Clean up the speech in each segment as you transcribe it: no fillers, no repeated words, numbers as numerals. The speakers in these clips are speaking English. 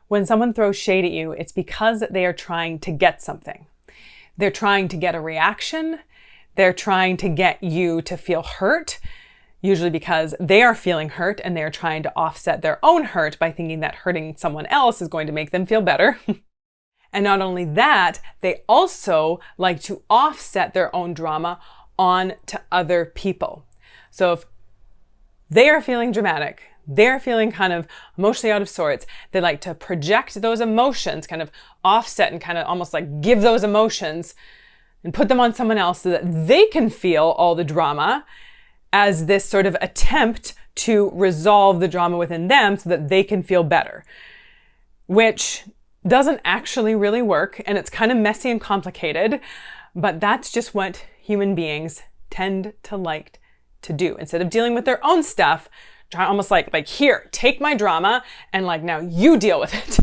when someone throws shade at you, it's because they are trying to get something. They're trying to get a reaction. They're trying to get you to feel hurt, usually because they are feeling hurt and they're trying to offset their own hurt by thinking that hurting someone else is going to make them feel better. And not only that, they also like to offset their own drama on to other people. So if they are feeling dramatic, they're feeling kind of emotionally out of sorts, they like to project those emotions, kind of offset and kind of almost like give those emotions and put them on someone else so that they can feel all the drama as this sort of attempt to resolve the drama within them so that they can feel better, which doesn't actually really work. And it's kind of messy and complicated, but that's just what human beings tend to like to do. Instead of dealing with their own stuff, try almost like here, take my drama and like now you deal with it.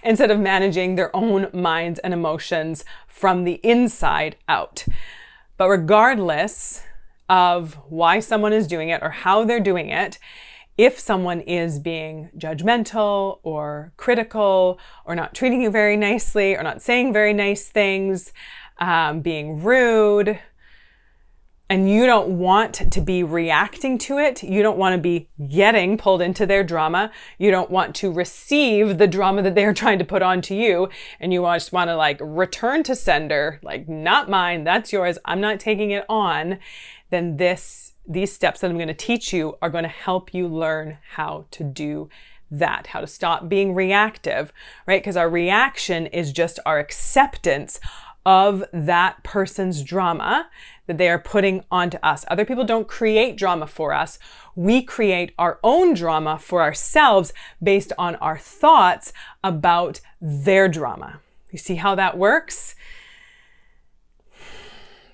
Instead of managing their own minds and emotions from the inside out. But regardless of why someone is doing it or how they're doing it, if someone is being judgmental or critical or not treating you very nicely or not saying very nice things, being rude, and you don't want to be reacting to it, you don't want to be getting pulled into their drama, you don't want to receive the drama that they're trying to put onto you, and you just want to like return to sender, like not mine, that's yours, I'm not taking it on, then these steps that I'm going to teach you are going to help you learn how to do that, how to stop being reactive, right? Because our reaction is just our acceptance of that person's drama that they are putting onto us. Other people don't create drama for us. We create our own drama for ourselves based on our thoughts about their drama. You see how that works?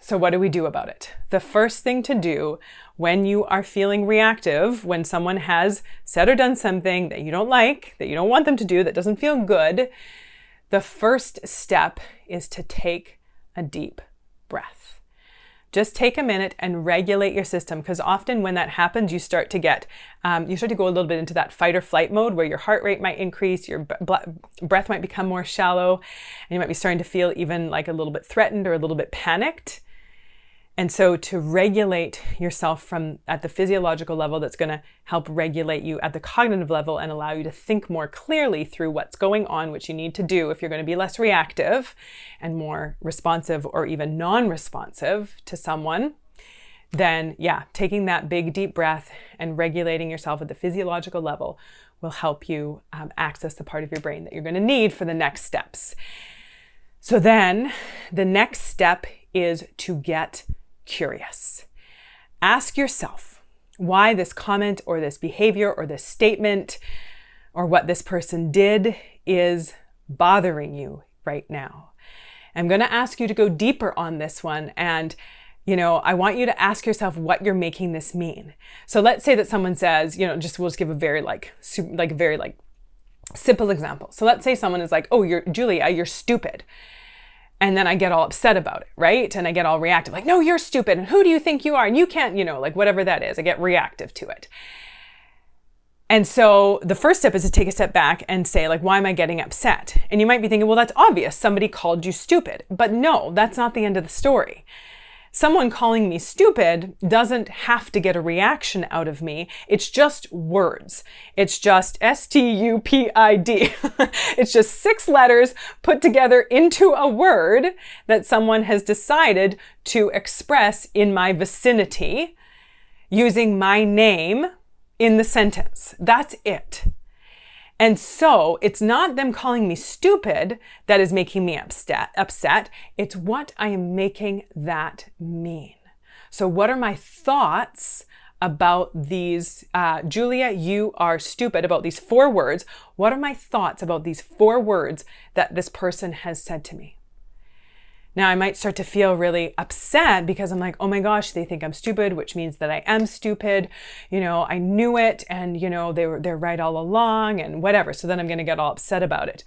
So what do we do about it? The first thing to do when you are feeling reactive, when someone has said or done something that you don't like, that you don't want them to do, that doesn't feel good, the first step is to take a deep breath. Just take a minute and regulate your system, because often when that happens, you start to go a little bit into that fight or flight mode where your heart rate might increase, your breath might become more shallow, and you might be starting to feel even like a little bit threatened or a little bit panicked. And so to regulate yourself from at the physiological level, that's going to help regulate you at the cognitive level and allow you to think more clearly through what's going on, which you need to do if you're going to be less reactive and more responsive or even non-responsive to someone, then taking that big deep breath and regulating yourself at the physiological level will help you access the part of your brain that you're going to need for the next steps. So then the next step is to get curious. Ask yourself why this comment or this behavior or this statement or what this person did is bothering you right now. I'm going to ask you to go deeper on this one, and I want you to ask yourself what you're making this mean. So let's say that someone says, we'll just give a very simple example. So let's say someone is like, "Oh, Julia, you're stupid." And then I get all upset about it, right? And I get all reactive, like, "No, you're stupid. And who do you think you are? And you can't," like whatever that is. I get reactive to it. And so the first step is to take a step back and say, like, why am I getting upset? And you might be thinking, well, that's obvious. Somebody called you stupid. But no, that's not the end of the story. Someone calling me stupid doesn't have to get a reaction out of me. It's just words. It's just S-T-U-P-I-D. It's just 6 letters put together into a word that someone has decided to express in my vicinity using my name in the sentence. That's it. And so it's not them calling me stupid that is making me upset. It's what I am making that mean. So what are my thoughts about these, Julia, you are stupid, about these 4 words? What are my thoughts about these 4 words that this person has said to me? Now, I might start to feel really upset because I'm like, oh my gosh, they think I'm stupid, which means that I am stupid. I knew it, and they're right all along and whatever. So then I'm going to get all upset about it.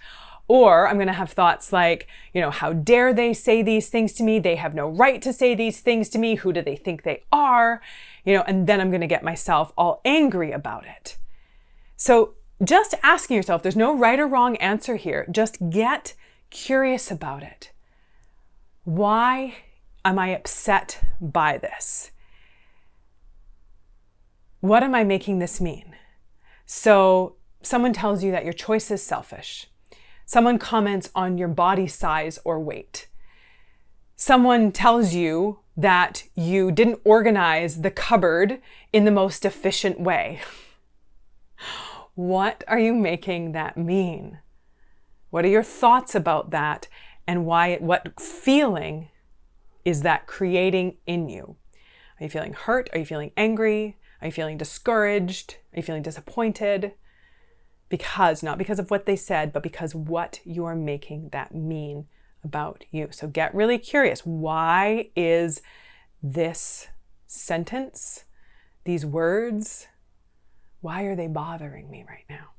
Or I'm going to have thoughts like, how dare they say these things to me? They have no right to say these things to me. Who do they think they are? And then I'm going to get myself all angry about it. So just asking yourself, there's no right or wrong answer here. Just get curious about it. Why am I upset by this? What am I making this mean? So someone tells you that your choice is selfish. Someone comments on your body size or weight. Someone tells you that you didn't organize the cupboard in the most efficient way. What are you making that mean? What are your thoughts about that? And what feeling is that creating in you? Are you feeling hurt? Are you feeling angry? Are you feeling discouraged? Are you feeling disappointed? Not because of what they said, but because what you are making that mean about you. So get really curious. Why is this sentence, these words, why are they bothering me right now?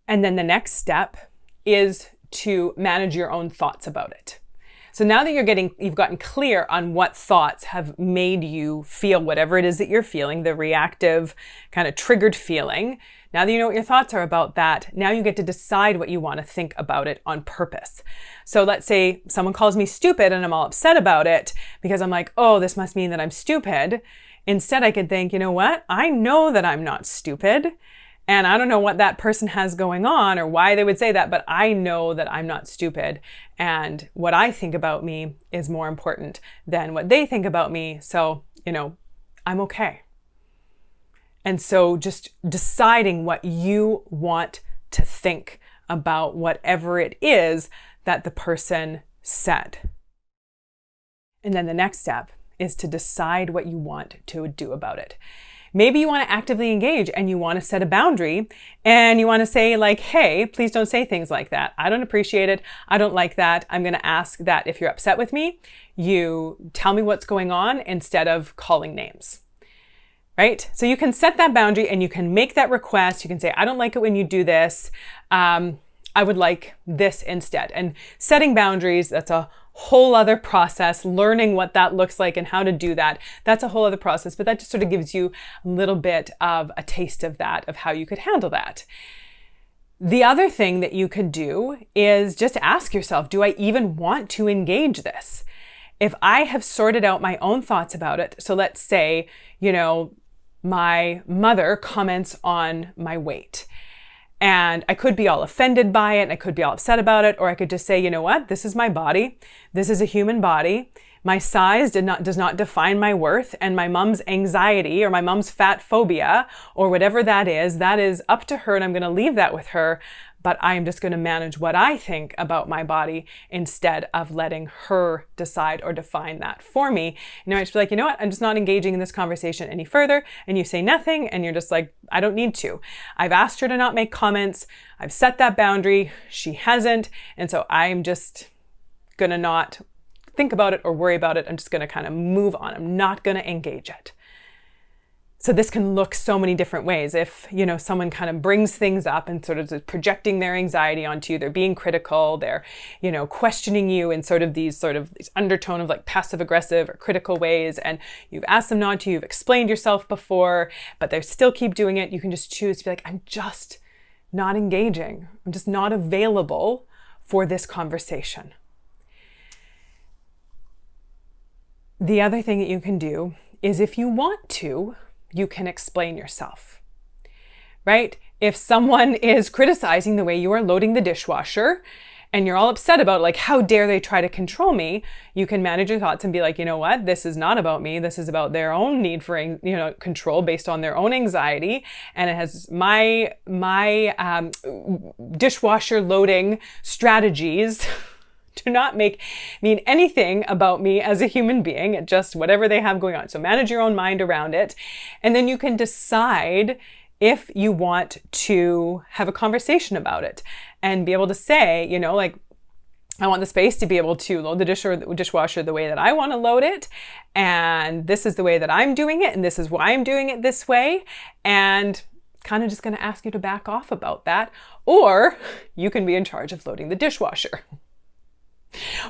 And then the next step is to manage your own thoughts about it. So now that you've gotten clear on what thoughts have made you feel whatever it is that you're feeling, the reactive kind of triggered feeling, now that you know what your thoughts are about that, now you get to decide what you want to think about it on purpose. So let's say someone calls me stupid and I'm all upset about it because I'm like, oh, this must mean that I'm stupid. Instead, I could think, you know what? I know that I'm not stupid. And I don't know what that person has going on or why they would say that, but I know that I'm not stupid. And what I think about me is more important than what they think about me. So, I'm okay. And so just deciding what you want to think about whatever it is that the person said. And then the next step is to decide what you want to do about it. Maybe you want to actively engage and you want to set a boundary and you want to say like, hey, please don't say things like that. I don't appreciate it. I don't like that. I'm going to ask that if you're upset with me, you tell me what's going on instead of calling names. Right? So you can set that boundary and you can make that request. You can say, I don't like it when you do this. I would like this instead. And setting boundaries, that's a whole other process. Learning what that looks like and how to do that, that's a whole other process. But that just sort of gives you a little bit of a taste of that, of how you could handle that. The other thing that you could do is just ask yourself, do I even want to engage this? If I have sorted out my own thoughts about it, so let's say, my mother comments on my weight. And I could be all offended by it and I could be all upset about it, or I could just say, you know what, this is my body. This is a human body. My size does not define my worth, and my mom's anxiety or my mom's fat phobia or whatever that is up to her, and I'm going to leave that with her. But I am just going to manage what I think about my body instead of letting her decide or define that for me. I just be like, you know what? I'm just not engaging in this conversation any further. And you say nothing and you're just like, I don't need to. I've asked her to not make comments. I've set that boundary. She hasn't. And so I'm just going to not think about it or worry about it. I'm just going to kind of move on. I'm not going to engage it. So this can look so many different ways. If, someone kind of brings things up and sort of is projecting their anxiety onto you, they're being critical, they're, questioning you in sort of these undertone of like passive aggressive or critical ways, and you've asked them not to, you've explained yourself before, but they still keep doing it, you can just choose to be like, I'm just not engaging. I'm just not available for this conversation. The other thing that you can do is, if you want to, you can explain yourself, right? If someone is criticizing the way you are loading the dishwasher and you're all upset about it, like, how dare they try to control me, you can manage your thoughts and be like, you know what? This is not about me. This is about their own need for, control based on their own anxiety. And it has my dishwasher loading strategies do not mean anything about me as a human being, just whatever they have going on. So manage your own mind around it. And then you can decide if you want to have a conversation about it and be able to say, I want the space to be able to load the dishwasher the way that I want to load it. And this is the way that I'm doing it. And this is why I'm doing it this way. And kind of just going to ask you to back off about that. Or you can be in charge of loading the dishwasher.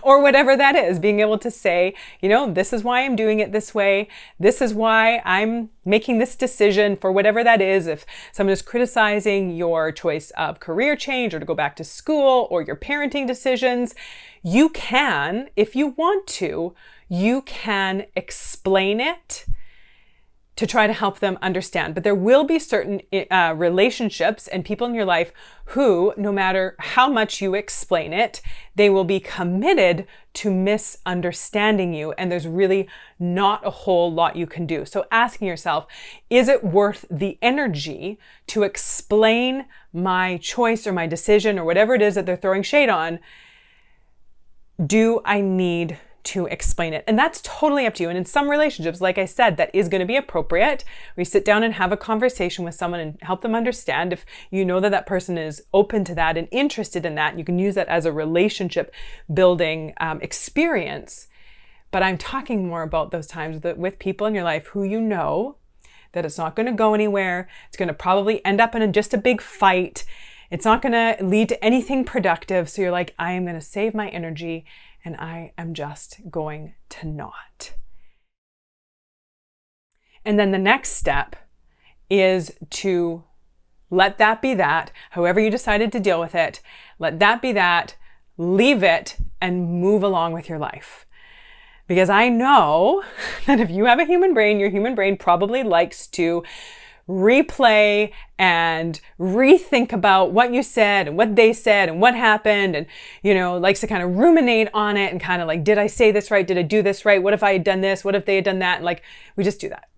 or whatever that is, being able to say, this is why I'm doing it this way. This is why I'm making this decision for whatever that is. If someone is criticizing your choice of career change or to go back to school or your parenting decisions, you can, if you want to, you can explain it to try to help them understand. But there will be certain relationships and people in your life who, no matter how much you explain it, they will be committed to misunderstanding you. And there's really not a whole lot you can do. So asking yourself, is it worth the energy to explain my choice or my decision or whatever it is that they're throwing shade on? Do I need to explain it? And that's totally up to you. And in some relationships, like I said, that is going to be appropriate. We sit down and have a conversation with someone and help them understand. If you know that that person is open to that and interested in that, you can use that as a relationship building experience. But I'm talking more about those times with people in your life who you know that it's not going to go anywhere. It's going to probably end up in just a big fight. It's not going to lead to anything productive. So you're like, I am going to save my energy and I am just going to not. And then the next step is to let that be that. However you decided to deal with it, let that be that, leave it, and move along with your life. Because I know that if you have a human brain, your human brain probably likes to replay and rethink about what you said and what they said and what happened, and likes to kind of ruminate on it and kind of like, did I say this right? Did I do this right? What if I had done this? What if they had done that? And we just do that.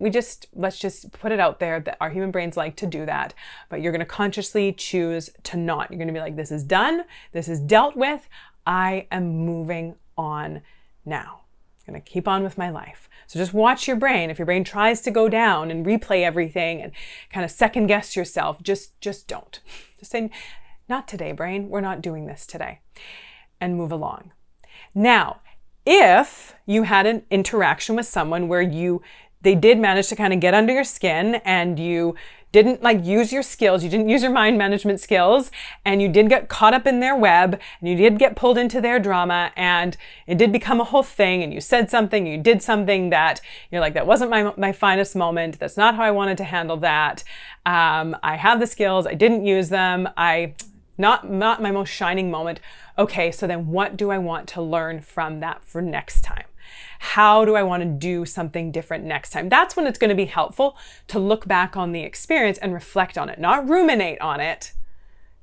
Let's just put it out there that our human brains like to do that, but you're going to consciously choose to not. You're going to be like, this is done. This is dealt with. I am moving on now. I'm going to keep on with my life. So just watch your brain. If your brain tries to go down and replay everything and kind of second guess yourself, just don't. Just say, not today, brain. We're not doing this today. And move along. Now, if you had an interaction with someone where they did manage to kind of get under your skin and you didn't use your skills, you didn't use your mind management skills, and you did get caught up in their web, and you did get pulled into their drama, and it did become a whole thing, and you said something, you did something that you're like, that wasn't my finest moment, that's not how I wanted to handle that, I have the skills, I didn't use them, not my most shining moment. Okay, so then what do I want to learn from that for next time? How do I want to do something different next time? That's when it's going to be helpful to look back on the experience and reflect on it, not ruminate on it.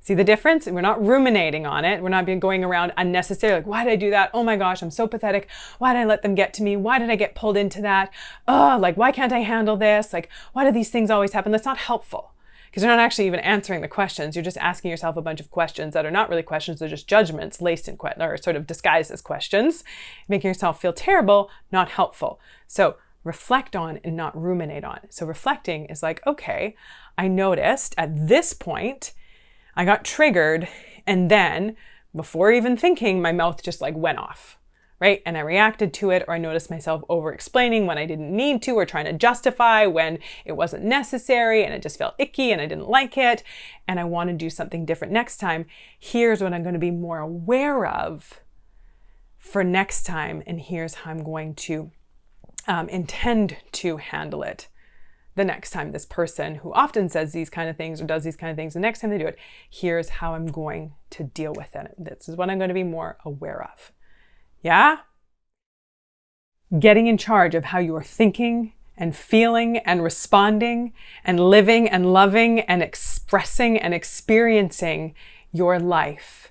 See the difference? We're not ruminating on it. We're not going around unnecessarily like, why did I do that? Oh my gosh, I'm so pathetic. Why did I let them get to me? Why did I get pulled into that? Oh, why can't I handle this? Why do these things always happen? That's not helpful. Because you're not actually even answering the questions. You're just asking yourself a bunch of questions that are not really questions. They're just judgments laced in or sort of disguised as questions, making yourself feel terrible, not helpful. So reflect on and not ruminate on. So reflecting is like, okay, I noticed at this point, I got triggered, and then before even thinking, my mouth just went off. Right? And I reacted to it, or I noticed myself over-explaining when I didn't need to, or trying to justify when it wasn't necessary, and it just felt icky and I didn't like it, and I want to do something different next time. Here's what I'm going to be more aware of for next time, and here's how I'm going to intend to handle it the next time this person who often says these kind of things or does these kind of things, the next time they do it, here's how I'm going to deal with it. This is what I'm going to be more aware of. Yeah? Getting in charge of how you are thinking and feeling and responding and living and loving and expressing and experiencing your life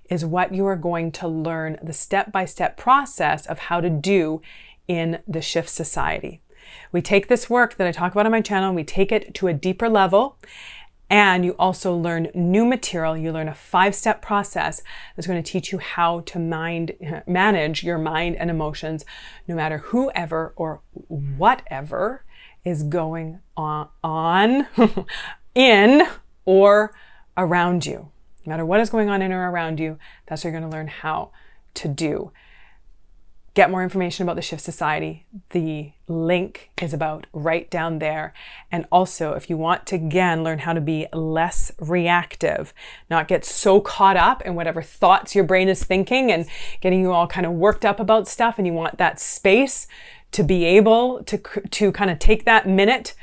is what you are going to learn the step-by-step process of how to do in the Shift Society. We take this work that I talk about on my channel, we take it to a deeper level. And you also learn new material. You learn a 5-step process that's going to teach you how to manage your mind and emotions, no matter whoever or whatever is going on in or around you. No matter what is going on in or around you, that's what you're going to learn how to do. get more information about the Shift Society, the link is about right down there. And also, if you want to, again, learn how to be less reactive, not get so caught up in whatever thoughts your brain is thinking and getting you all kind of worked up about stuff, and you want that space to be able to kind of take that minute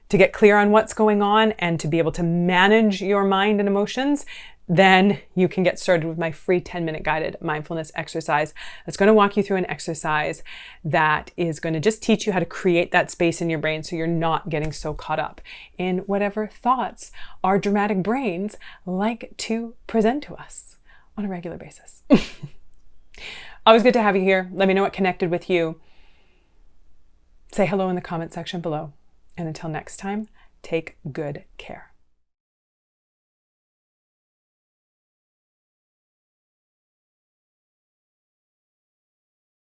to get clear on what's going on and to be able to manage your mind and emotions, then you can get started with my free 10-minute guided mindfulness exercise that's going to walk you through an exercise that is going to just teach you how to create that space in your brain so you're not getting so caught up in whatever thoughts our dramatic brains like to present to us on a regular basis. Always good to have you here. Let me know what connected with you. Say hello in the comment section below. And until next time, take good care.